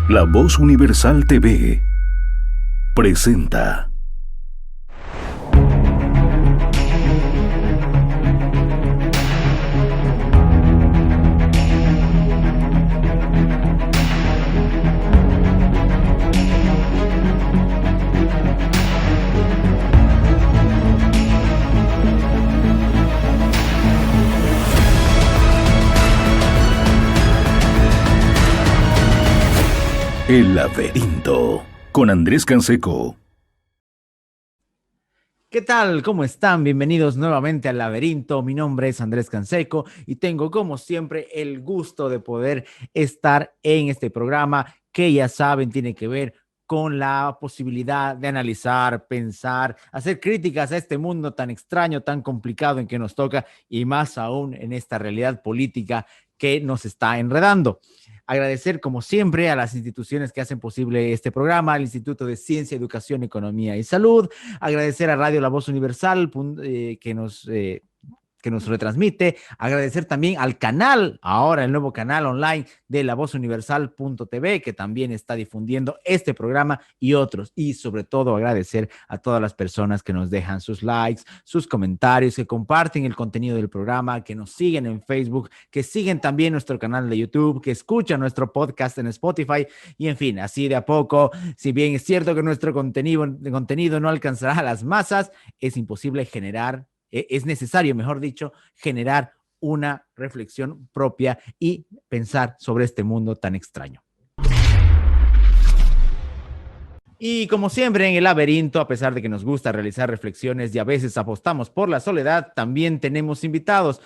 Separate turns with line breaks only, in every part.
La Voz Universal TV presenta El Laberinto con Andrés Canseco.
¿Qué tal? ¿Cómo están? Bienvenidos nuevamente al Laberinto. Mi nombre es Andrés Canseco y tengo, como siempre, el gusto de poder estar en este programa que ya saben tiene que ver con la posibilidad de analizar, pensar, hacer críticas a este mundo tan extraño, tan complicado en que nos toca y más aún en esta realidad política que nos está enredando. Agradecer, como siempre, a las instituciones que hacen posible este programa, al Instituto de Ciencia, Educación, Economía y Salud. Agradecer a Radio La Voz Universal, que nos retransmite. Agradecer también al canal, ahora el nuevo canal online de lavozuniversal.tv, que también está difundiendo este programa y otros. Y sobre todo agradecer a todas las personas que nos dejan sus likes, sus comentarios, que comparten el contenido del programa, que nos siguen en Facebook, que siguen también nuestro canal de YouTube, que escuchan nuestro podcast en Spotify y en fin, así de a poco. Si bien es cierto que nuestro contenido no alcanzará a las masas, es imposible es necesario, mejor dicho, generar una reflexión propia y pensar sobre este mundo tan extraño. Y como siempre en el laberinto, a pesar de que nos gusta realizar reflexiones y a veces apostamos por la soledad, también tenemos invitados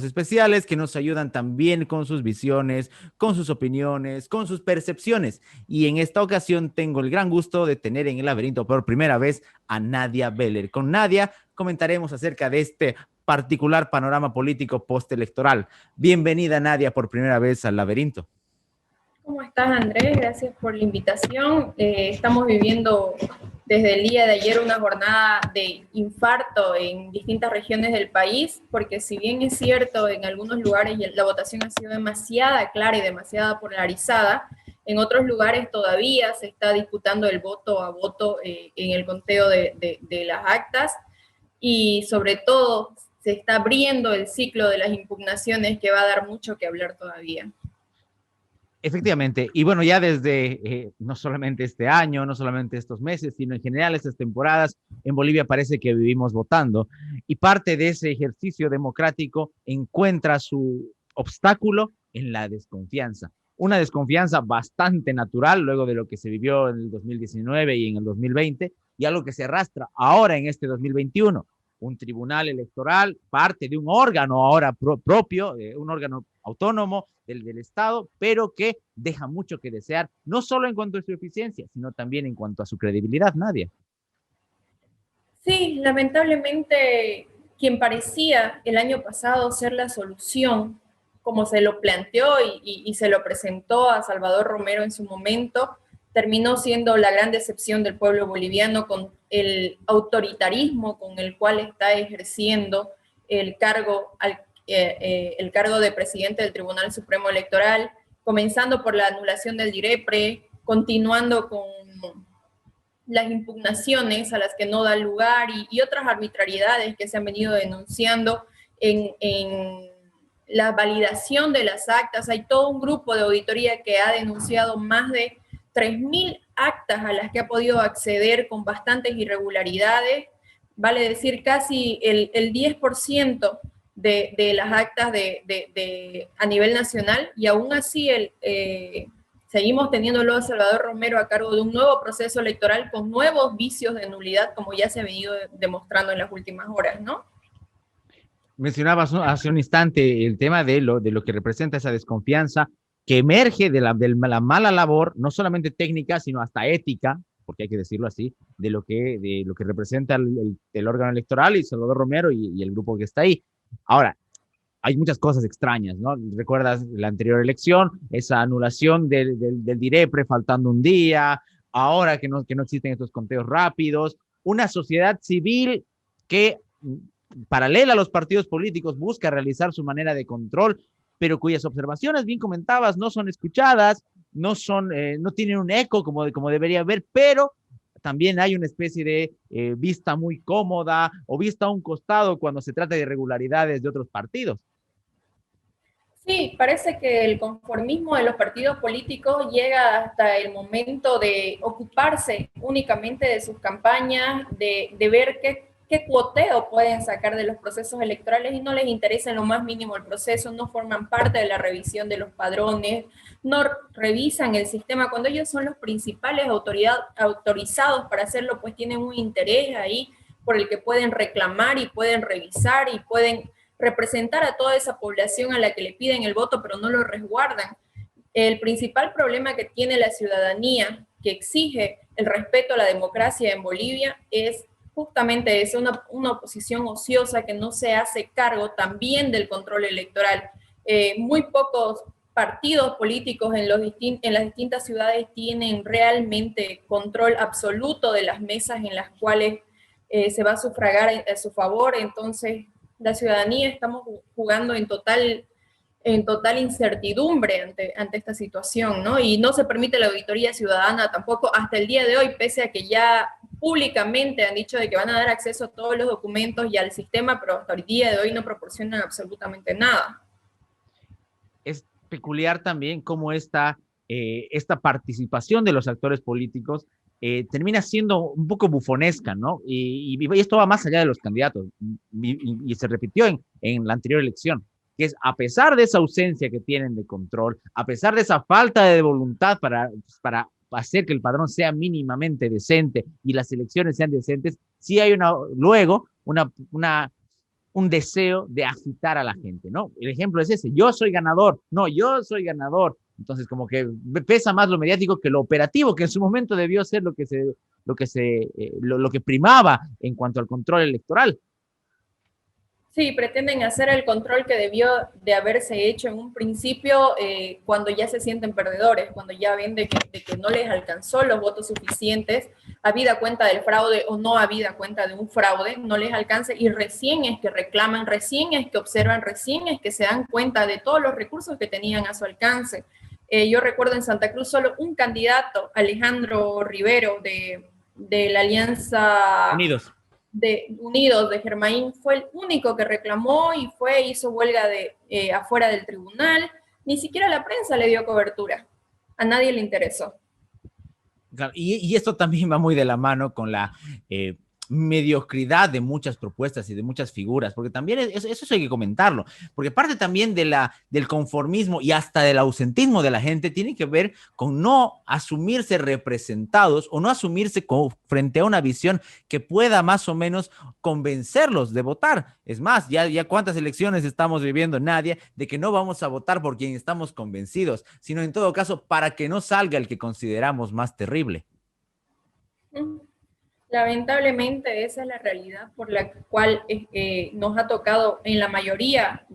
especiales que nos ayudan también con sus visiones, con sus opiniones, con sus percepciones. Y en esta ocasión tengo el gran gusto de tener en el laberinto por primera vez a Nadia Beller. Con Nadia comentaremos acerca de este particular panorama político postelectoral. Bienvenida, Nadia, por primera vez al laberinto.
¿Cómo estás, Andrés? Gracias por la invitación. Estamos viviendo desde el día de ayer una jornada de infarto en distintas regiones del país, porque si bien es cierto, en algunos lugares la votación ha sido demasiado clara y demasiado polarizada, en otros lugares todavía se está disputando el voto a voto en el conteo de las actas y sobre todo se está abriendo el ciclo de las impugnaciones que va a dar mucho que hablar todavía.
Efectivamente, y bueno, ya desde no solamente este año, no solamente estos meses, sino en general estas temporadas, en Bolivia parece que vivimos votando y parte de ese ejercicio democrático encuentra su obstáculo en la desconfianza. Una desconfianza bastante natural luego de lo que se vivió en el 2019 y en el 2020 y algo que se arrastra ahora en este 2021. Un tribunal electoral, parte de un órgano ahora propio, un órgano autónomo del Estado, pero que deja mucho que desear, no solo en cuanto a su eficiencia, sino también en cuanto a su credibilidad, Nadia.
Sí, lamentablemente quien parecía el año pasado ser la solución, como se lo planteó y se lo presentó a Salvador Romero en su momento, terminó siendo la gran decepción del pueblo boliviano con el autoritarismo con el cual está ejerciendo el cargo de presidente del Tribunal Supremo Electoral, comenzando por la anulación del DIREPRE, continuando con las impugnaciones a las que no da lugar y otras arbitrariedades que se han venido denunciando en la validación de las actas. Hay todo un grupo de auditoría que ha denunciado más de 3.000 actas a las que ha podido acceder con bastantes irregularidades, vale decir casi el 10% de las actas a nivel nacional, y aún así seguimos teniéndolo a Salvador Romero a cargo de un nuevo proceso electoral con nuevos vicios de nulidad, como ya se ha venido demostrando en las últimas horas, ¿no?
Mencionabas hace un instante el tema de lo que representa esa desconfianza que emerge de la mala labor, no solamente técnica, sino hasta ética, porque hay que decirlo así, de lo que representa el órgano electoral y Salvador Romero y el grupo que está ahí. Ahora, hay muchas cosas extrañas, ¿no? ¿Recuerdas la anterior elección? Esa anulación del DIREPRE faltando un día, ahora que no existen estos conteos rápidos, una sociedad civil que, paralela a los partidos políticos, busca realizar su manera de control, pero cuyas observaciones, bien comentabas, no son escuchadas, no tienen un eco como debería haber, pero también hay una especie de vista muy cómoda o vista a un costado cuando se trata de irregularidades de otros partidos.
Sí, parece que el conformismo de los partidos políticos llega hasta el momento de ocuparse únicamente de sus campañas, de ver qué cuoteo pueden sacar de los procesos electorales y no les interesa en lo más mínimo el proceso, no forman parte de la revisión de los padrones, no revisan el sistema. Cuando ellos son los principales autorizados para hacerlo, pues tienen un interés ahí por el que pueden reclamar y pueden revisar y pueden representar a toda esa población a la que le piden el voto, pero no lo resguardan. El principal problema que tiene la ciudadanía que exige el respeto a la democracia en Bolivia es justamente eso, una oposición ociosa que no se hace cargo también del control electoral. Muy pocos partidos políticos en las distintas ciudades tienen realmente control absoluto de las mesas en las cuales se va a sufragar a su favor. Entonces, la ciudadanía estamos jugando en total incertidumbre ante esta situación, ¿no? Y no se permite la auditoría ciudadana tampoco hasta el día de hoy, pese a que ya públicamente han dicho de que van a dar acceso a todos los documentos y al sistema, pero hasta el día de hoy no proporcionan absolutamente nada.
Es peculiar también cómo esta participación de los actores políticos termina siendo un poco bufonesca, ¿no? Y esto va más allá de los candidatos, y se repitió en la anterior elección, que es a pesar de esa ausencia que tienen de control, a pesar de esa falta de voluntad para hacer que el padrón sea mínimamente decente y las elecciones sean decentes, sí hay luego un deseo de agitar a la gente, ¿no? El ejemplo es ese, yo soy ganador, no, yo soy ganador. Entonces, como que pesa más lo mediático que lo operativo, que en su momento debió ser lo que primaba en cuanto al control electoral.
Sí, pretenden hacer el control que debió de haberse hecho en un principio cuando ya se sienten perdedores, cuando ya ven de que no les alcanzó los votos suficientes, habida cuenta del fraude o no habida cuenta de un fraude, no les alcanza y recién es que reclaman, recién es que observan, recién es que se dan cuenta de todos los recursos que tenían a su alcance. Yo recuerdo en Santa Cruz solo un candidato, Alejandro Rivero, de la Alianza Unidos de Germain, fue el único que reclamó y hizo huelga afuera del tribunal. Ni siquiera la prensa le dio cobertura. A nadie le interesó.
Y esto también va muy de la mano con la mediocridad de muchas propuestas y de muchas figuras, porque también eso hay que comentarlo, porque parte también del conformismo y hasta del ausentismo de la gente tiene que ver con no asumirse representados o no asumirse frente a una visión que pueda más o menos convencerlos de votar. Es más, ya cuántas elecciones estamos viviendo, Nadia, de que no vamos a votar por quien estamos convencidos, sino en todo caso para que no salga el que consideramos más terrible.
Lamentablemente esa es la realidad por la cual nos ha tocado en la mayoría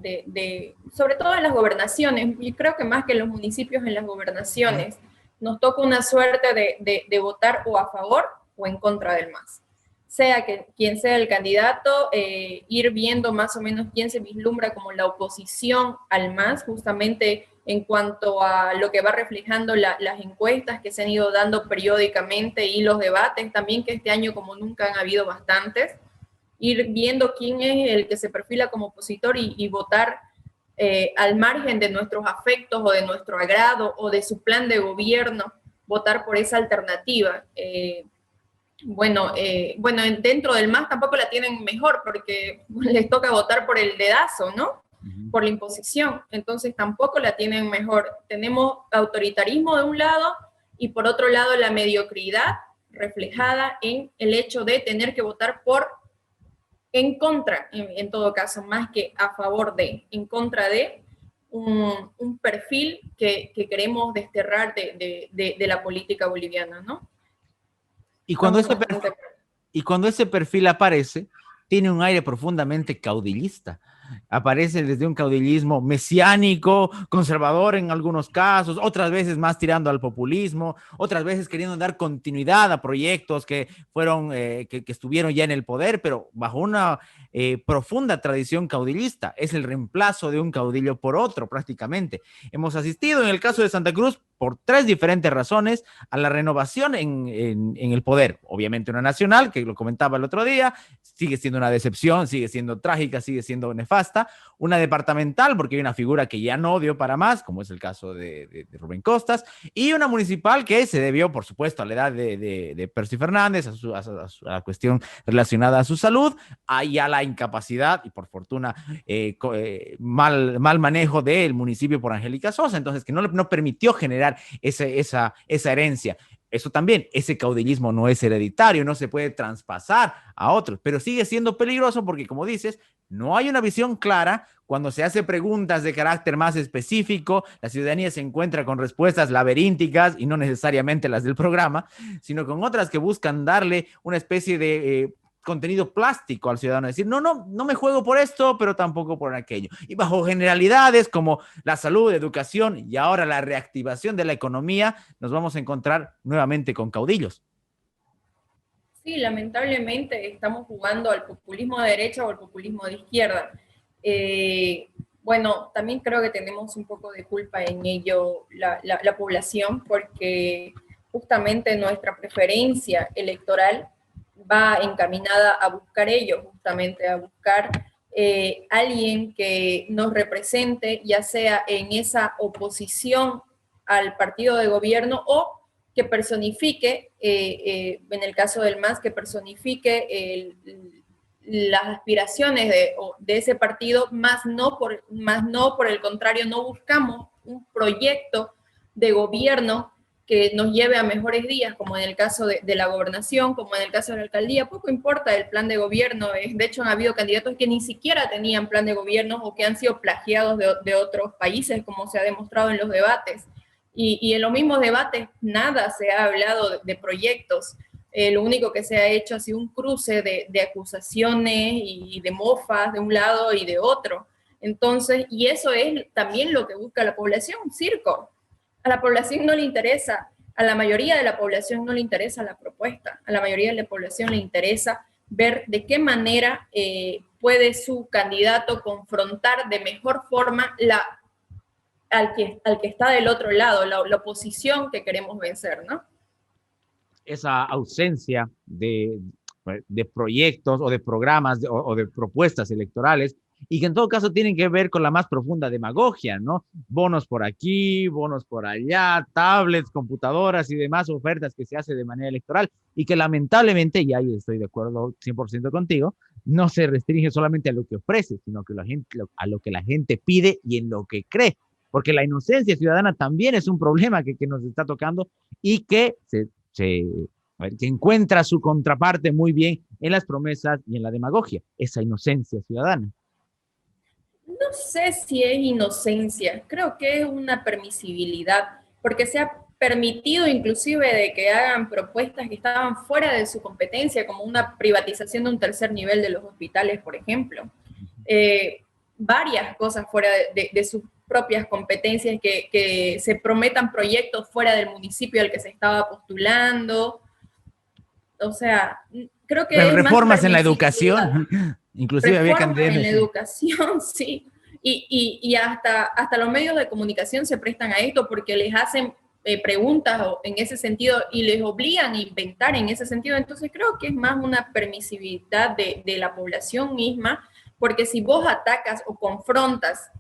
sobre todo en las gobernaciones, y creo que más que en los municipios, en las gobernaciones, nos toca una suerte de votar o a favor o en contra del MAS. Sea quien sea el candidato, ir viendo más o menos quién se vislumbra como la oposición al MAS, justamente en cuanto a lo que va reflejando las encuestas que se han ido dando periódicamente y los debates también, que este año como nunca han habido bastantes, ir viendo quién es el que se perfila como opositor y votar al margen de nuestros afectos o de nuestro agrado o de su plan de gobierno, votar por esa alternativa. Dentro del MAS tampoco la tienen mejor porque les toca votar por el dedazo, ¿no? Por la imposición, entonces tampoco la tienen mejor. Tenemos autoritarismo de un lado y por otro lado la mediocridad reflejada en el hecho de tener que votar en contra, en todo caso, más que a favor en contra de un perfil que queremos desterrar de la política boliviana, ¿no?
Y cuando ese perfil aparece, tiene un aire profundamente caudillista. Aparece desde un caudillismo mesiánico, conservador en algunos casos, otras veces más tirando al populismo, otras veces queriendo dar continuidad a proyectos que estuvieron ya en el poder, pero bajo una profunda tradición caudillista. Es el reemplazo de un caudillo por otro prácticamente. Hemos asistido en el caso de Santa Cruz por tres diferentes razones a la renovación en el poder. Obviamente una nacional, que lo comentaba el otro día, sigue siendo una decepción, sigue siendo trágica, sigue siendo nefasta. Una departamental, porque hay una figura que ya no dio para más, como es el caso de Rubén Costas, y una municipal que se debió, por supuesto, a la edad de Percy Fernández, a la cuestión relacionada a su salud, y a la incapacidad, y por fortuna, mal manejo del municipio por Angélica Sosa, entonces que no permitió generar esa herencia. Eso también, ese caudillismo no es hereditario, no se puede traspasar a otros, pero sigue siendo peligroso porque, como dices, no hay una visión clara. Cuando se hace preguntas de carácter más específico, la ciudadanía se encuentra con respuestas laberínticas y no necesariamente las del programa, sino con otras que buscan darle una especie de contenido plástico al ciudadano, decir, no me juego por esto, pero tampoco por aquello. Y bajo generalidades como la salud, educación y ahora la reactivación de la economía, nos vamos a encontrar nuevamente con caudillos.
Sí, lamentablemente estamos jugando al populismo de derecha o al populismo de izquierda. Bueno, también creo que tenemos un poco de culpa en ello la población, porque justamente nuestra preferencia electoral va encaminada a buscar ello, justamente a buscar alguien que nos represente, ya sea en esa oposición al partido de gobierno o que personifique, en el caso del MAS, que personifique las aspiraciones de ese partido, más no por el contrario, no buscamos un proyecto de gobierno que nos lleve a mejores días, como en el caso de la gobernación, como en el caso de la alcaldía. Poco importa el plan de gobierno. De hecho, han habido candidatos que ni siquiera tenían plan de gobierno o que han sido plagiados de otros países, como se ha demostrado en los debates. Y en los mismos debates nada se ha hablado de proyectos. Lo único que se ha hecho ha sido un cruce de acusaciones y de mofas de un lado y de otro. Entonces, y eso es también lo que busca la población, un circo. A la población no le interesa, a la mayoría de la población no le interesa la propuesta, a la mayoría de la población le interesa ver de qué manera puede su candidato confrontar de mejor forma al que está del otro lado, la oposición que queremos vencer, ¿no?
Esa ausencia de proyectos o de programas o de propuestas electorales, y que en todo caso tienen que ver con la más profunda demagogia, ¿no? Bonos por aquí, bonos por allá, tablets, computadoras y demás ofertas que se hace de manera electoral, y que lamentablemente, y ahí estoy de acuerdo 100% contigo, no se restringe solamente a lo que ofrece, sino que a lo que la gente pide y en lo que cree, porque la inocencia ciudadana también es un problema que nos está tocando y que que encuentra su contraparte muy bien en las promesas y en la demagogia, esa inocencia ciudadana.
No sé si es inocencia, creo que es una permisibilidad, porque se ha permitido inclusive de que hagan propuestas que estaban fuera de su competencia, como una privatización de un tercer nivel de los hospitales, por ejemplo. Varias cosas fuera de sus propias competencias, que se prometan proyectos fuera del municipio al que se estaba postulando. O sea, creo que
pero
es
reformas
más
en la educación, inclusive había candidatos
en la educación, sí. Y hasta los medios de comunicación se prestan a esto porque les hacen preguntas en ese sentido y les obligan a inventar en ese sentido. Entonces creo que es más una permisividad de la población misma, porque si vos atacas o confrontas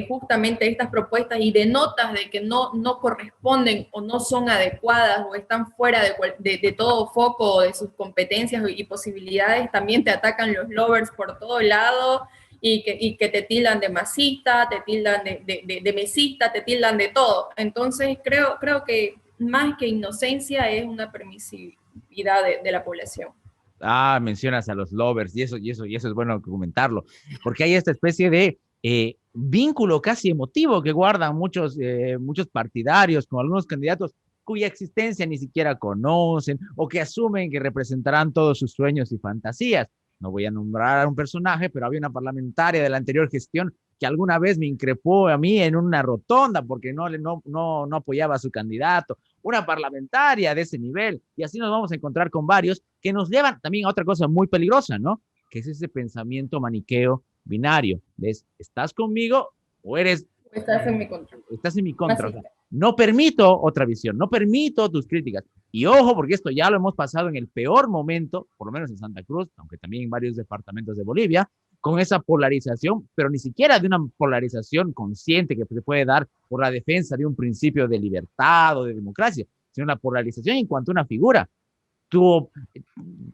justamente estas propuestas y denotas de que no corresponden o no son adecuadas o están fuera de todo foco o de sus competencias y posibilidades, también te atacan los lovers por todo lado y que te tildan de masista, te tildan de mesista, te tildan de todo. Entonces creo que más que inocencia es una permisividad de la población.
Mencionas a los lovers y eso es bueno comentarlo, porque hay esta especie de vínculo casi emotivo que guardan muchos partidarios con algunos candidatos cuya existencia ni siquiera conocen o que asumen que representarán todos sus sueños y fantasías. No voy a nombrar a un personaje, pero había una parlamentaria de la anterior gestión que alguna vez me increpó a mí en una rotonda porque no apoyaba a su candidato, una parlamentaria de ese nivel, y así nos vamos a encontrar con varios que nos llevan también a otra cosa muy peligrosa, ¿no? Que es ese pensamiento maniqueo binario, ¿ves? ¿Estás conmigo o eres...
Estás en mi contra.
Estás en mi contra. O sea, no permito otra visión, no permito tus críticas. Y ojo, porque esto ya lo hemos pasado en el peor momento, por lo menos en Santa Cruz, aunque también en varios departamentos de Bolivia, con esa polarización, pero ni siquiera de una polarización consciente que se puede dar por la defensa de un principio de libertad o de democracia, sino la polarización en cuanto a una figura. Tú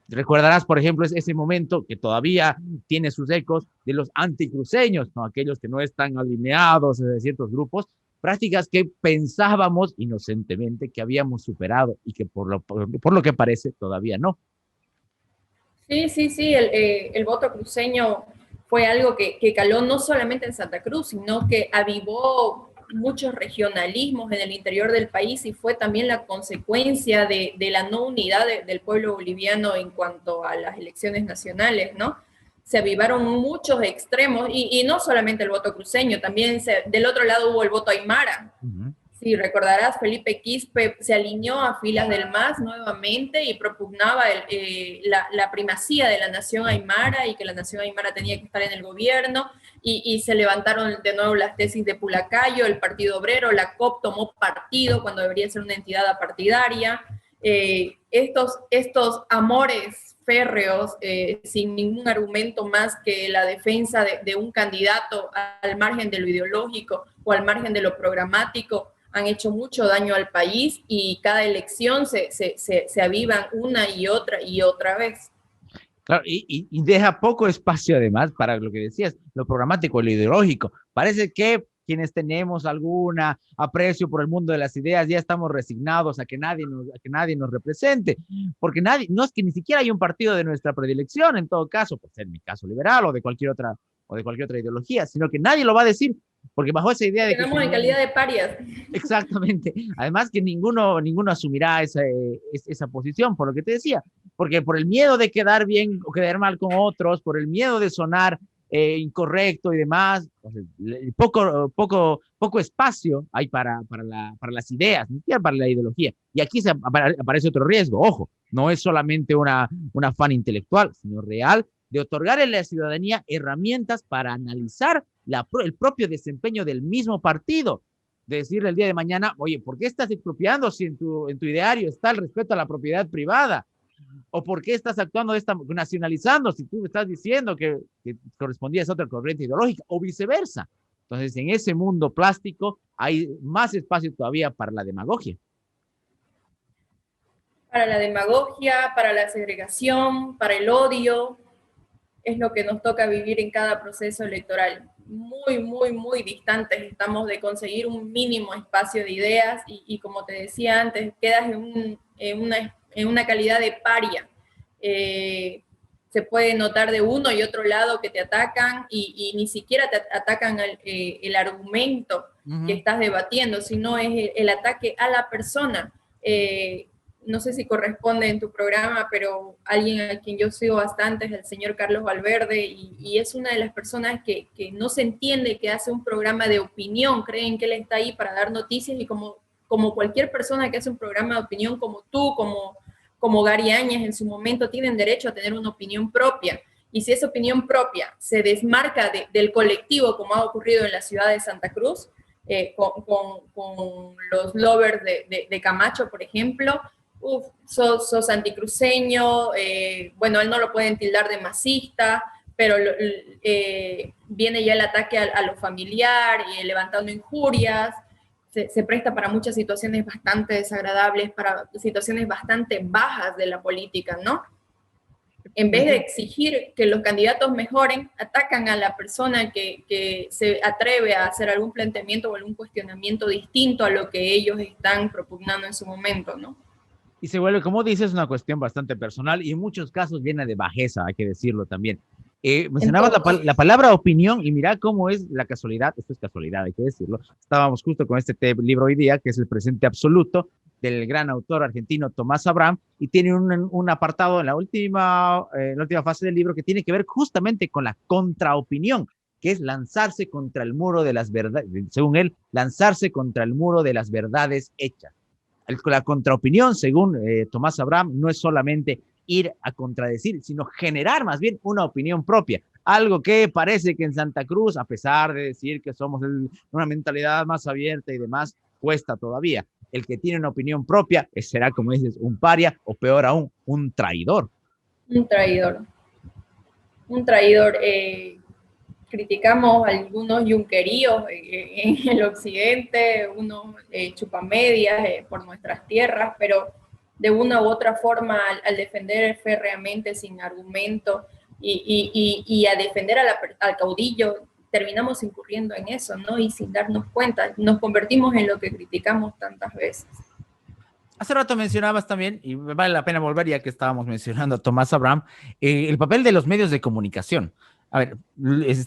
recordarás, por ejemplo, ese momento que todavía tiene sus ecos de los anticruceños, ¿no? Aquellos que no están alineados de ciertos grupos, prácticas que pensábamos inocentemente que habíamos superado y que por lo que parece todavía no.
Sí, sí, sí, el voto cruceño fue algo que caló no solamente en Santa Cruz, sino que avivó muchos regionalismos en el interior del país y fue también la consecuencia de la no unidad del pueblo boliviano en cuanto a las elecciones nacionales, ¿no? Se avivaron muchos extremos y no solamente el voto cruceño, también del otro lado hubo el voto aymara. Uh-huh. Sí, recordarás, Felipe Quispe se alineó a filas del MAS nuevamente y propugnaba la primacía de la nación aymara y que la nación aymara tenía que estar en el gobierno y se levantaron de nuevo las tesis de Pulacayo, el Partido Obrero, la COP tomó partido cuando debería ser una entidad apartidaria. Estos amores férreos, sin ningún argumento más que la defensa de un candidato al margen de lo ideológico o al margen de lo programático, han hecho mucho daño al país y cada elección se avivan una y otra vez.
Claro, y deja poco espacio además para lo que decías, lo programático, lo ideológico. Parece que quienes tenemos alguna aprecio por el mundo de las ideas ya estamos resignados a que nadie nos represente, porque no es que ni siquiera hay un partido de nuestra predilección, en todo caso, por ser mi caso liberal o de cualquier otra ideología, sino que nadie lo va a decir. Porque bajo esa idea de que...
Estamos en calidad de parias.
Exactamente. Además que ninguno asumirá esa posición, por lo que te decía. Porque por el miedo de quedar bien o quedar mal con otros, por el miedo de sonar incorrecto y demás, poco espacio hay para las ideas, ni siquiera para la ideología. Y aquí aparece otro riesgo. Ojo, no es solamente un afán intelectual, sino real de otorgar a la ciudadanía herramientas para analizar el propio desempeño del mismo partido. De decirle el día de mañana, oye, ¿por qué estás expropiando si en tu ideario está el respeto a la propiedad privada? ¿O por qué estás actuando nacionalizando si tú estás diciendo que correspondía a otra corriente ideológica? O viceversa. Entonces, en ese mundo plástico hay más espacio todavía para la demagogia.
Para la demagogia, para la segregación, para el odio, es lo que nos toca vivir en cada proceso electoral. Muy, muy, muy distantes estamos de conseguir un mínimo espacio de ideas y como te decía antes, quedas en una calidad de paria. Se puede notar de uno y otro lado que te atacan y ni siquiera te atacan el argumento que estás debatiendo, sino es el ataque a la persona. No sé si corresponde en tu programa, pero alguien a quien yo sigo bastante es el señor Carlos Valverde y es una de las personas que no se entiende que hace un programa de opinión, creen que él está ahí para dar noticias y como cualquier persona que hace un programa de opinión como tú, como Gary Áñez en su momento, tienen derecho a tener una opinión propia. Y si esa opinión propia se desmarca del colectivo, como ha ocurrido en la ciudad de Santa Cruz, con los lovers de Camacho, por ejemplo, sos anticruceño, bueno, él no lo pueden tildar de masista, pero viene ya el ataque a lo familiar y levantando injurias, se presta para muchas situaciones bastante desagradables, para situaciones bastante bajas de la política, ¿no? En vez de exigir que los candidatos mejoren, atacan a la persona que se atreve a hacer algún planteamiento o algún cuestionamiento distinto a lo que ellos están propugnando en su momento, ¿no?
Y se vuelve, como dices, una cuestión bastante personal y en muchos casos viene de bajeza, hay que decirlo también. Mencionabas la palabra opinión y mira cómo es la casualidad, esto es casualidad, hay que decirlo. Estábamos justo con este libro hoy día, que es El presente absoluto, del gran autor argentino Tomás Abraham, y tiene un apartado en la última fase del libro que tiene que ver justamente con la contraopinión, que es lanzarse contra el muro de las verdades, según él, lanzarse contra el muro de las verdades hechas. La contraopinión, según Tomás Abraham, no es solamente ir a contradecir, sino generar más bien una opinión propia. Algo que parece que en Santa Cruz, a pesar de decir que somos una mentalidad más abierta y demás, cuesta todavía. El que tiene una opinión propia será, como dices, un paria o peor aún, un traidor.
Un traidor. Un traidor. Criticamos algunos yunqueríos en el occidente, unos chupamedias por nuestras tierras, pero de una u otra forma, al defender férreamente, sin argumento, y a defender al caudillo, terminamos incurriendo en eso, ¿no? Y sin darnos cuenta, nos convertimos en lo que criticamos tantas veces.
Hace rato mencionabas también, y vale la pena volver ya que estábamos mencionando a Tomás Abraham, el papel de los medios de comunicación. A ver,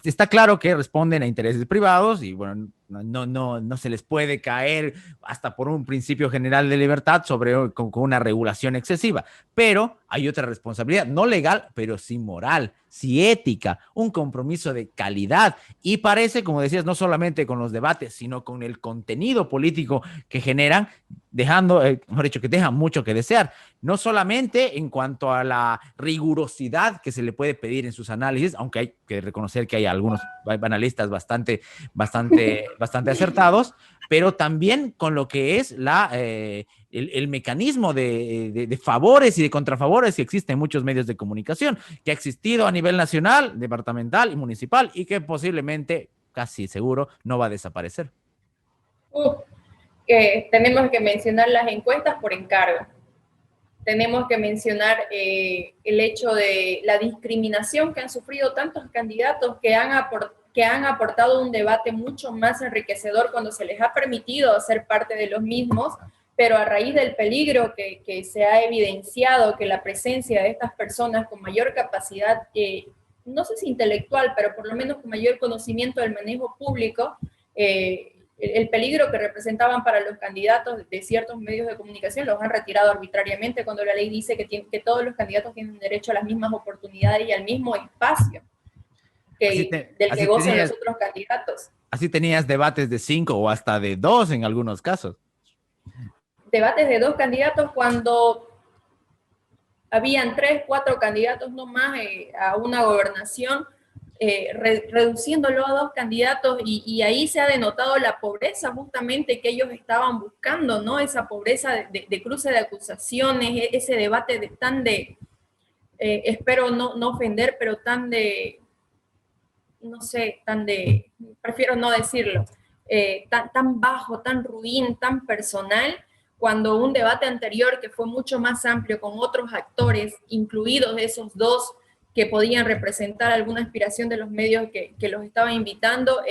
está claro que responden a intereses privados y bueno, no se les puede caer hasta por un principio general de libertad con una regulación excesiva, pero hay otra responsabilidad, no legal, pero sí moral, sí ética, un compromiso de calidad y parece, como decías, no solamente con los debates, sino con el contenido político que generan, mejor dicho, que dejan mucho que desear, no solamente en cuanto a la rigurosidad que se le puede pedir en sus análisis, aunque hay que reconocer que hay algunos analistas bastante acertados, pero también con lo que es el mecanismo de favores y de contrafavores que existe en muchos medios de comunicación, que ha existido a nivel nacional, departamental y municipal, y que posiblemente, casi seguro, no va a desaparecer.
Tenemos que mencionar las encuestas por encargo. Tenemos que mencionar el hecho de la discriminación que han sufrido tantos candidatos que han aportado un debate mucho más enriquecedor cuando se les ha permitido ser parte de los mismos, pero a raíz del peligro que se ha evidenciado, que la presencia de estas personas con mayor capacidad, no sé si intelectual, pero por lo menos con mayor conocimiento del manejo público, el peligro que representaban para los candidatos de ciertos medios de comunicación los han retirado arbitrariamente cuando la ley dice que todos los candidatos tienen derecho a las mismas oportunidades y al mismo espacio del que gozan los otros candidatos.
Así tenías debates de 5 o hasta de 2 en algunos casos.
Debates de 2 candidatos cuando habían 3, 4 candidatos no más a una gobernación, reduciéndolo a 2 candidatos y ahí se ha denotado la pobreza justamente que ellos estaban buscando, ¿no? Esa pobreza de cruce de acusaciones, ese debate espero no ofender, pero prefiero no decirlo, tan bajo, tan ruin, tan personal, cuando un debate anterior que fue mucho más amplio con otros actores, incluidos esos 2 que podían representar alguna aspiración de los medios que los estaban invitando,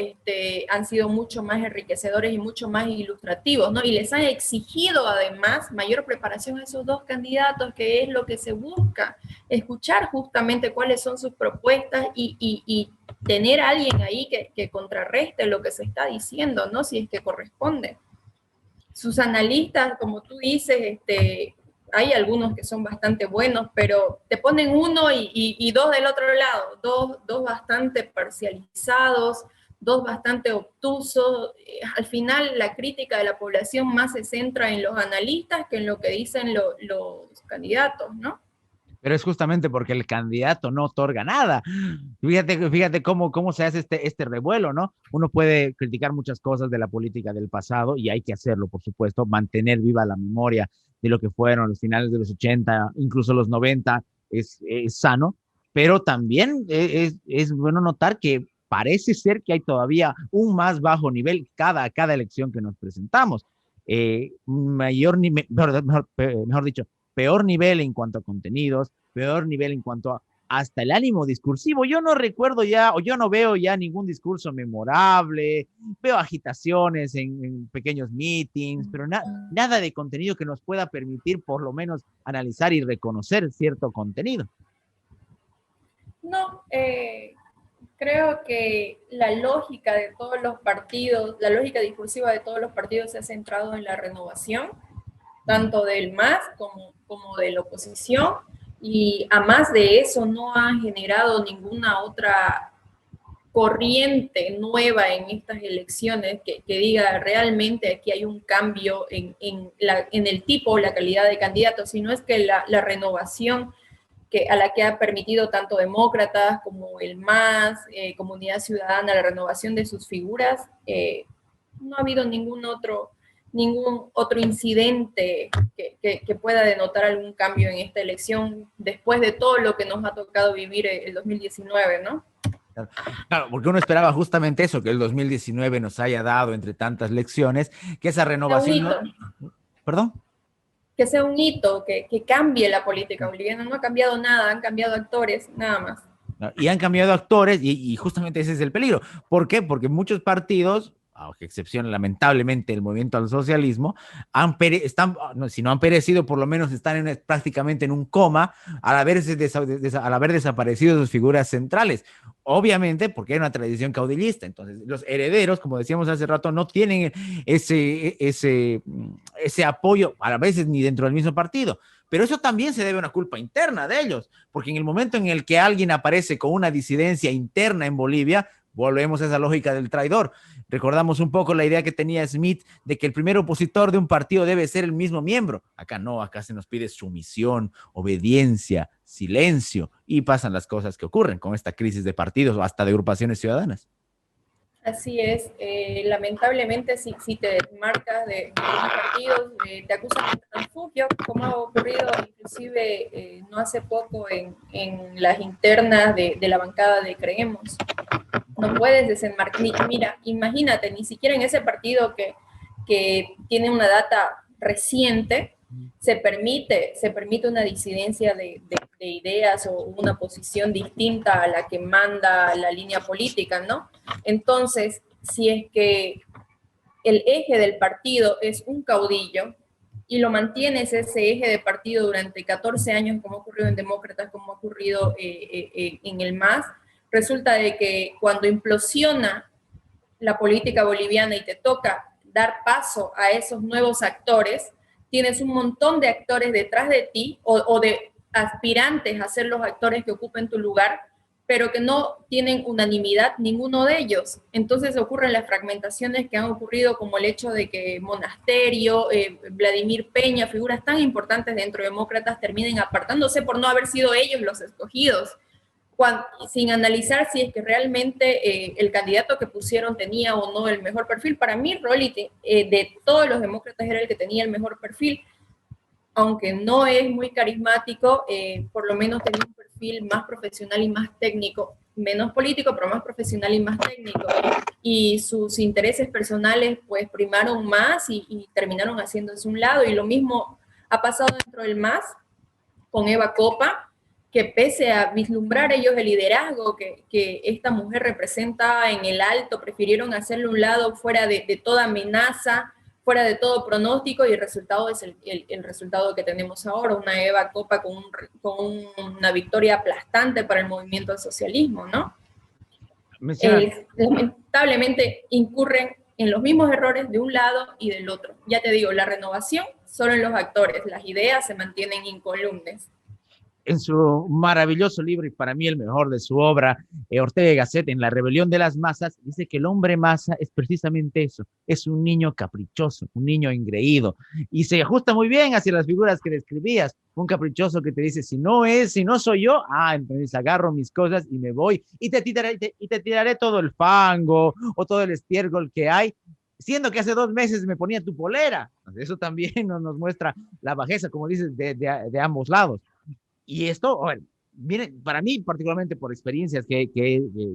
han sido mucho más enriquecedores y mucho más ilustrativos, ¿no? Y les han exigido además mayor preparación a esos 2 candidatos, que es lo que se busca, escuchar justamente cuáles son sus propuestas y tener a alguien ahí que contrarreste lo que se está diciendo, ¿no? Si es que corresponde. Sus analistas, como tú dices, hay algunos que son bastante buenos, pero te ponen uno y 2 del otro lado, dos bastante parcializados, 2 bastante obtusos. Al final, la crítica de la población más se centra en los analistas que en lo que dicen los candidatos, ¿no?
Pero es justamente porque el candidato no otorga nada. Fíjate cómo se hace este revuelo, ¿no? Uno puede criticar muchas cosas de la política del pasado y hay que hacerlo, por supuesto, mantener viva la memoria de lo que fueron los finales de los 80, incluso los 90, es sano, pero también es bueno notar que parece ser que hay todavía un más bajo nivel cada elección que nos presentamos. Mejor dicho, peor nivel en cuanto a contenidos, peor nivel en cuanto a hasta el ánimo discursivo. Yo no recuerdo ya, o yo no veo ya ningún discurso memorable, veo agitaciones en pequeños meetings, pero nada de contenido que nos pueda permitir por lo menos analizar y reconocer cierto contenido.
No, creo que la lógica de todos los partidos, la lógica discursiva de todos los partidos se ha centrado en la renovación, tanto del MAS como de la oposición, y a más de eso no han generado ninguna otra corriente nueva en estas elecciones que diga realmente aquí hay un cambio en el tipo o la calidad de candidatos, sino es que la renovación a la que ha permitido tanto demócratas como el MAS, Comunidad Ciudadana, la renovación de sus figuras, no ha habido ningún otro ningún otro incidente que pueda denotar algún cambio en esta elección después de todo lo que nos ha tocado vivir el 2019, ¿no?
Claro, porque uno esperaba justamente eso, que el 2019 nos haya dado, entre tantas lecciones, que esa
Un
renovación...
hito.
¿Perdón?
Que sea un hito, que cambie la política boliviana. No ha cambiado nada, han cambiado actores, nada más.
Y han cambiado actores y justamente ese es el peligro. ¿Por qué? Porque muchos partidos, a excepción lamentablemente del movimiento al socialismo, están, no, si no han perecido, por lo menos están prácticamente en un coma al haber desaparecido sus figuras centrales. Obviamente porque hay una tradición caudillista. Entonces, los herederos, como decíamos hace rato, no tienen ese apoyo, a veces ni dentro del mismo partido. Pero eso también se debe a una culpa interna de ellos, porque en el momento en el que alguien aparece con una disidencia interna en Bolivia, volvemos a esa lógica del traidor. Recordamos un poco la idea que tenía Smith de que el primer opositor de un partido debe ser el mismo miembro. Acá no, acá se nos pide sumisión, obediencia, silencio, y pasan las cosas que ocurren con esta crisis de partidos o hasta de agrupaciones ciudadanas.
Así es, lamentablemente si te marcas de partidos, te acusan de transfugio, como ha ocurrido inclusive no hace poco en las internas de la bancada de Creemos. No puedes desenmarcar, mira, imagínate, ni siquiera en ese partido que tiene una data reciente, se permite una disidencia de ideas o una posición distinta a la que manda la línea política, ¿no? Entonces, si es que el eje del partido es un caudillo y lo mantienes ese eje de partido durante 14 años, como ha ocurrido en Demócratas, como ha ocurrido en el MAS, resulta de que cuando implosiona la política boliviana y te toca dar paso a esos nuevos actores, tienes un montón de actores detrás de ti o de aspirantes a ser los actores que ocupen tu lugar, pero que no tienen unanimidad ninguno de ellos. Entonces ocurren las fragmentaciones que han ocurrido, como el hecho de que Monasterio, Vladimir Peña, figuras tan importantes dentro de Demócratas, terminen apartándose por no haber sido ellos los escogidos, sin analizar si es que realmente el candidato que pusieron tenía o no el mejor perfil. Para mí, Rolly, de todos los demócratas era el que tenía el mejor perfil, aunque no es muy carismático, por lo menos tenía un perfil más profesional y más técnico, menos político, pero más profesional y más técnico. Y sus intereses personales pues primaron más y terminaron haciéndose un lado. Y lo mismo ha pasado dentro del MAS con Eva Copa, que pese a vislumbrar ellos el liderazgo que esta mujer representa en el alto, prefirieron hacerle un lado fuera de toda amenaza, fuera de todo pronóstico, y el resultado es el resultado que tenemos ahora, una Eva Copa con una victoria aplastante para el movimiento al socialismo, ¿no? Lamentablemente incurren en los mismos errores de un lado y del otro. Ya te digo, la renovación solo en los actores, las ideas se mantienen incólumes.
En su maravilloso libro, y para mí el mejor de su obra, Ortega y Gasset, en La rebelión de las masas, dice que el hombre masa es precisamente eso, es un niño caprichoso, un niño engreído, y se ajusta muy bien hacia las figuras que describías, un caprichoso que te dice, si no soy yo, entonces agarro mis cosas y me voy, y te tiraré todo el fango, o todo el estiércol que hay, siendo que hace 2 meses me ponía tu polera. Eso también nos muestra la bajeza, como dices, de ambos lados. Y esto, bueno, viene para mí, particularmente por experiencias que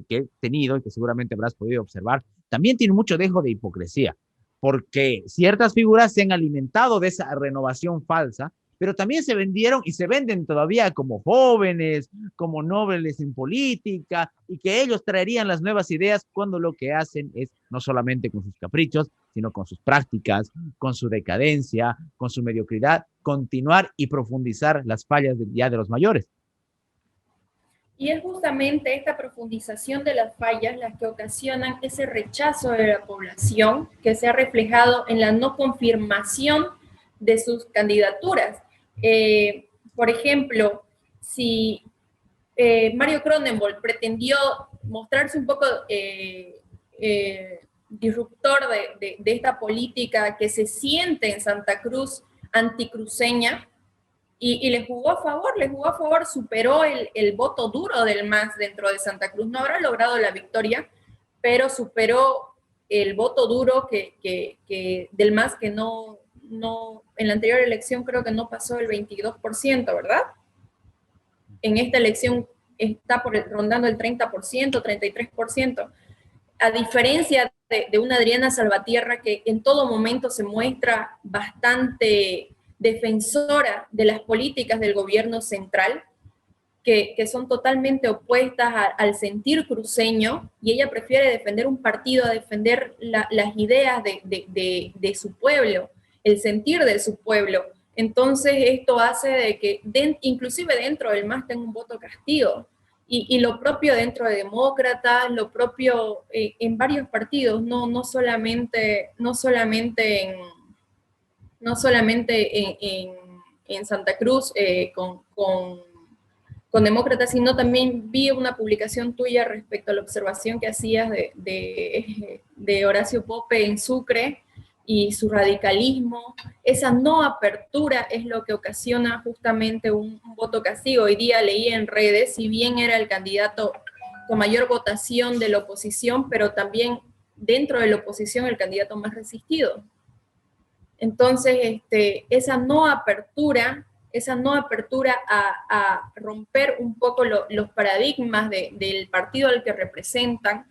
he tenido y que seguramente habrás podido observar, también tiene mucho dejo de hipocresía, porque ciertas figuras se han alimentado de esa renovación falsa, pero también se vendieron y se venden todavía como jóvenes, como nobles en política, y que ellos traerían las nuevas ideas cuando lo que hacen es no solamente con sus caprichos, sino con sus prácticas, con su decadencia, con su mediocridad, continuar y profundizar las fallas de los mayores.
Y es justamente esta profundización de las fallas las que ocasionan ese rechazo de la población que se ha reflejado en la no confirmación de sus candidaturas. Por ejemplo, si Mario Cronenberg pretendió mostrarse un poco disruptor de esta política que se siente en Santa Cruz anticruceña, y le jugó a favor, superó el voto duro del MAS dentro de Santa Cruz. No habrá logrado la victoria, pero superó el voto duro que del MAS que no, en la anterior elección creo que no pasó el 22%, ¿verdad? En esta elección está rondando el 30%, 33%. A diferencia de una Adriana Salvatierra que en todo momento se muestra bastante defensora de las políticas del gobierno central, que son totalmente opuestas al sentir cruceño, y ella prefiere defender un partido a defender las ideas de su pueblo, el sentir de su pueblo. Entonces esto hace de que inclusive dentro del MAS tenga un voto castigo. Y lo propio dentro de demócratas, lo propio en varios partidos, no solamente en Santa Cruz con demócratas, sino también vi una publicación tuya respecto a la observación que hacías de Horacio Pope en Sucre y su radicalismo. Esa no apertura es lo que ocasiona justamente un voto castigo. Hoy día leí en redes, si bien era el candidato con mayor votación de la oposición, pero también dentro de la oposición el candidato más resistido. Entonces, esa no apertura a romper un poco los paradigmas del partido al que representan,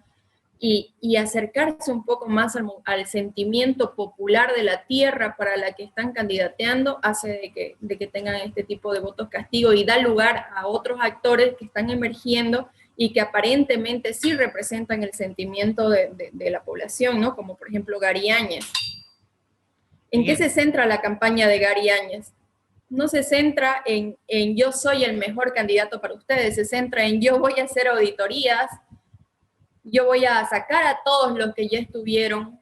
y acercarse un poco más al sentimiento popular de la tierra para la que están candidateando, hace de que tengan este tipo de votos castigo, y da lugar a otros actores que están emergiendo y que aparentemente sí representan el sentimiento de la población, ¿no? Como por ejemplo Gary Áñez. ¿En qué se centra la campaña de Gary Áñez? No se centra en yo soy el mejor candidato para ustedes, se centra en yo voy a hacer auditorías, yo voy a sacar a todos los que ya estuvieron,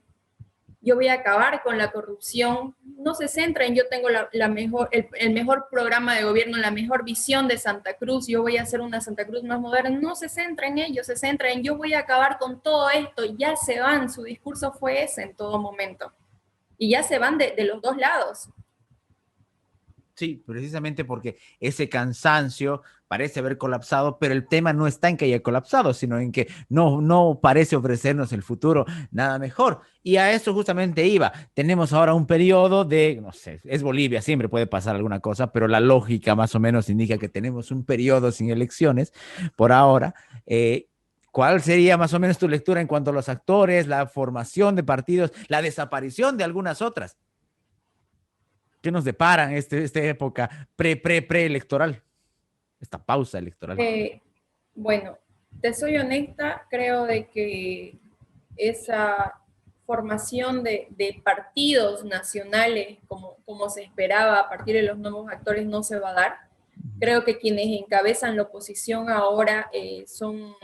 yo voy a acabar con la corrupción. No se centra en yo tengo el mejor programa de gobierno, la mejor visión de Santa Cruz, yo voy a hacer una Santa Cruz más moderna. No se centra en ello, se centra en yo voy a acabar con todo esto. Ya se van, su discurso fue ese en todo momento. Y ya se van de los dos lados.
Sí, precisamente porque ese cansancio parece haber colapsado, pero el tema no está en que haya colapsado, sino en que no parece ofrecernos el futuro nada mejor. Y a eso justamente iba. Tenemos ahora un periodo de, no sé, es Bolivia, siempre puede pasar alguna cosa, pero la lógica más o menos indica que tenemos un periodo sin elecciones por ahora. ¿Cuál sería más o menos tu lectura en cuanto a los actores, la formación de partidos, la desaparición de algunas otras? ¿Qué nos deparan esta época preelectoral? Esta pausa electoral.
Bueno, te soy honesta, creo de que esa formación de partidos nacionales como se esperaba a partir de los nuevos actores no se va a dar. Creo que quienes encabezan la oposición ahora son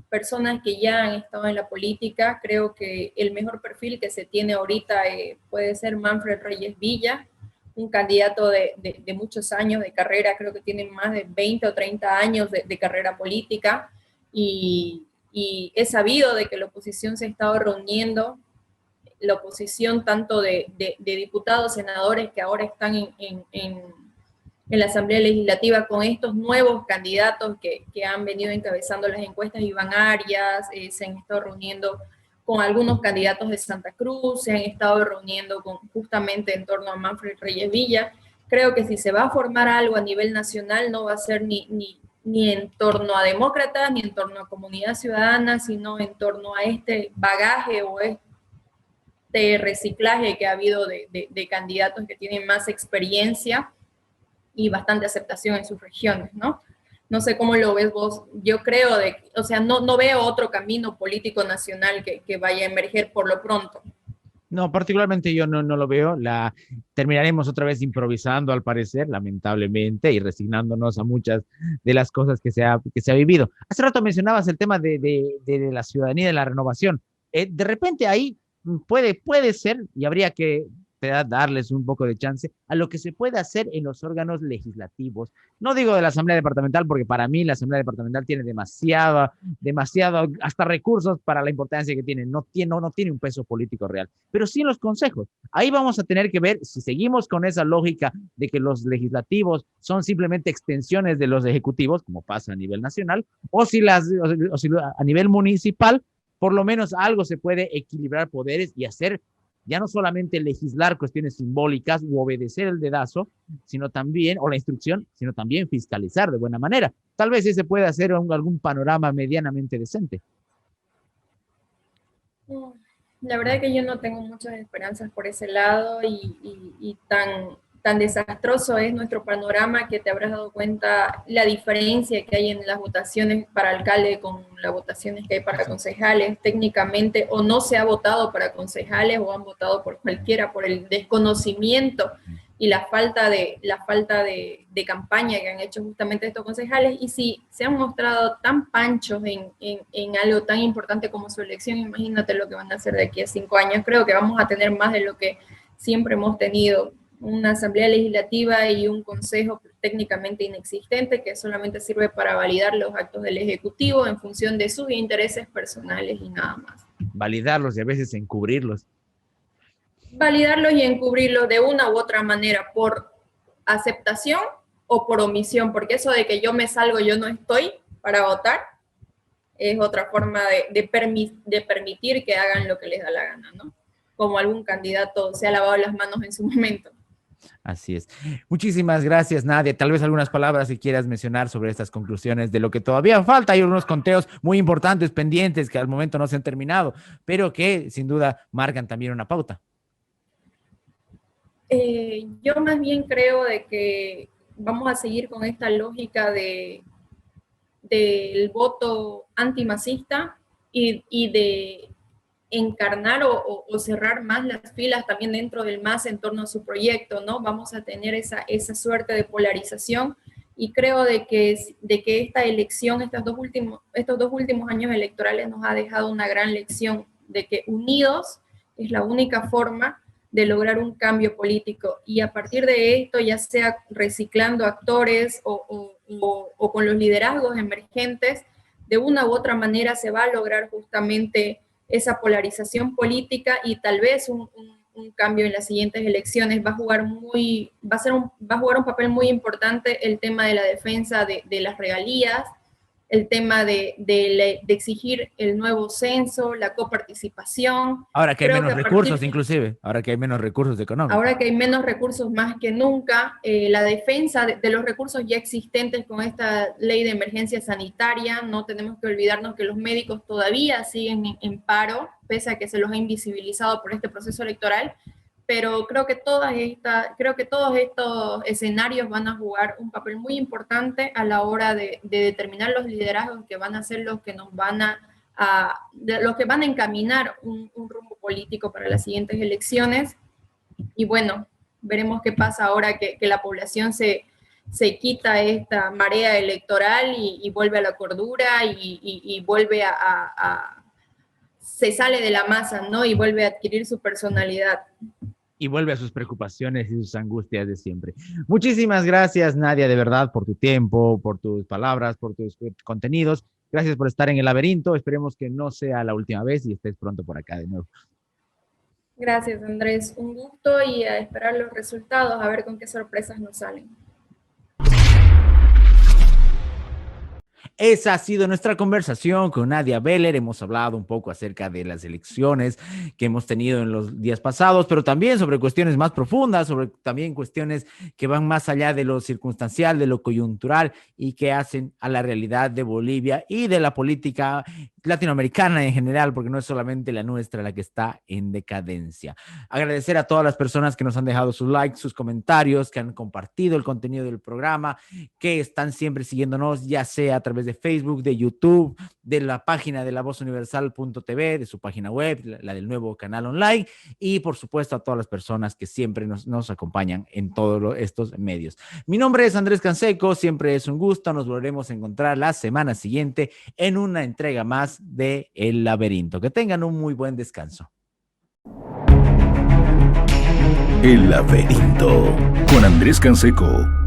personas que ya han estado en la política. Creo que el mejor perfil que se tiene ahorita puede ser Manfred Reyes Villa, un candidato de muchos años de carrera, creo que tiene más de 20 o 30 años de carrera política, y es sabido de que la oposición se ha estado reuniendo, la oposición tanto de diputados, senadores que ahora están en la Asamblea Legislativa con estos nuevos candidatos que han venido encabezando las encuestas, Iván Arias, se han estado reuniendo con algunos candidatos de Santa Cruz, se han estado reuniendo justamente en torno a Manfred Reyes Villa. Creo que si se va a formar algo a nivel nacional, no va a ser ni en torno a demócratas, ni en torno a comunidad ciudadana, sino en torno a este bagaje o este reciclaje que ha habido de candidatos que tienen más experiencia y bastante aceptación en sus regiones, ¿no? No sé cómo lo ves vos. Yo creo no veo otro camino político nacional que vaya a emerger por lo pronto.
No, particularmente yo no lo veo. Terminaremos otra vez improvisando, al parecer, lamentablemente, y resignándonos a muchas de las cosas que se ha vivido. Hace rato mencionabas el tema de la ciudadanía, de la renovación. De repente ahí puede ser, y habría que darles un poco de chance a lo que se puede hacer en los órganos legislativos. No digo de la Asamblea Departamental, porque para mí la Asamblea Departamental tiene demasiado, hasta recursos para la importancia que tiene. No tiene un peso político real, pero sí en los consejos. Ahí vamos a tener que ver si seguimos con esa lógica de que los legislativos son simplemente extensiones de los ejecutivos, como pasa a nivel nacional, o si a nivel municipal por lo menos algo se puede equilibrar poderes y hacer ya no solamente legislar cuestiones simbólicas u obedecer el dedazo, sino también, o la instrucción, sino también fiscalizar de buena manera. Tal vez sí se puede hacer algún panorama medianamente decente.
La verdad es que yo no tengo muchas esperanzas por ese lado y tan desastroso es nuestro panorama que te habrás dado cuenta la diferencia que hay en las votaciones para alcalde con las votaciones que hay para concejales. Técnicamente o no se ha votado para concejales o han votado por cualquiera por el desconocimiento y la falta de campaña que han hecho justamente estos concejales. Y si se han mostrado tan panchos en algo tan importante como su elección, imagínate lo que van a hacer de aquí a 5 años. Creo que vamos a tener más de lo que siempre hemos tenido, una asamblea legislativa y un consejo técnicamente inexistente que solamente sirve para validar los actos del Ejecutivo en función de sus intereses personales y nada más.
Validarlos y a veces encubrirlos.
Validarlos y encubrirlos de una u otra manera, por aceptación o por omisión, porque eso de que yo me salgo, yo no estoy para votar, es otra forma de permitir que hagan lo que les da la gana, ¿no? Como algún candidato se ha lavado las manos en su momento.
Así es. Muchísimas gracias, Nadia. Tal vez algunas palabras que quieras mencionar sobre estas conclusiones de lo que todavía falta. Hay unos conteos muy importantes pendientes que al momento no se han terminado, pero que sin duda marcan también una pauta.
Yo más bien creo de que vamos a seguir con esta lógica del voto antimacista y de encarnar o cerrar más las filas también dentro del MAS en torno a su proyecto, ¿no? Vamos a tener esa suerte de polarización y creo de que esta elección, estos dos últimos años electorales nos ha dejado una gran lección de que unidos es la única forma de lograr un cambio político, y a partir de esto, ya sea reciclando actores o con los liderazgos emergentes, de una u otra manera se va a lograr justamente esa polarización política y tal vez un cambio en las siguientes elecciones. Va a jugar un papel muy importante el tema de la defensa de las regalías, el tema de exigir el nuevo censo, la coparticipación.
Ahora que hay menos recursos, inclusive, ahora que hay menos recursos económicos.
Ahora que hay menos recursos más que nunca, la defensa de los recursos ya existentes con esta ley de emergencia sanitaria. No tenemos que olvidarnos que los médicos todavía siguen en paro, pese a que se los ha invisibilizado por este proceso electoral. Pero creo que todos estos escenarios van a jugar un papel muy importante a la hora de determinar los liderazgos que van a ser los que nos van los que van a encaminar un rumbo político para las siguientes elecciones. Y bueno, veremos qué pasa ahora que la población se quita esta marea electoral y vuelve a la cordura y vuelve se sale de la masa, ¿no? Y vuelve a adquirir su personalidad.
Y vuelve a sus preocupaciones y sus angustias de siempre. Muchísimas gracias, Nadia, de verdad, por tu tiempo, por tus palabras, por tus contenidos. Gracias por estar en El Laberinto. Esperemos que no sea la última vez y estés pronto por acá de nuevo.
Gracias, Andrés. Un gusto y a esperar los resultados, a ver con qué sorpresas nos salen.
Esa ha sido nuestra conversación con Nadia Beller. Hemos hablado un poco acerca de las elecciones que hemos tenido en los días pasados, pero también sobre cuestiones más profundas, sobre también cuestiones que van más allá de lo circunstancial, de lo coyuntural y que hacen a la realidad de Bolivia y de la política latinoamericana en general, porque no es solamente la nuestra la que está en decadencia. Agradecer a todas las personas que nos han dejado sus likes, sus comentarios, que han compartido el contenido del programa, que están siempre siguiéndonos, ya sea a través de Facebook, de YouTube, de la página de lavozuniversal.tv, de su página web, la del nuevo canal online, y por supuesto a todas las personas que siempre nos acompañan en todos estos medios. Mi nombre es Andrés Canseco, siempre es un gusto, nos volveremos a encontrar la semana siguiente en una entrega más de El Laberinto. Que tengan un muy buen descanso.
El Laberinto con Andrés Canseco.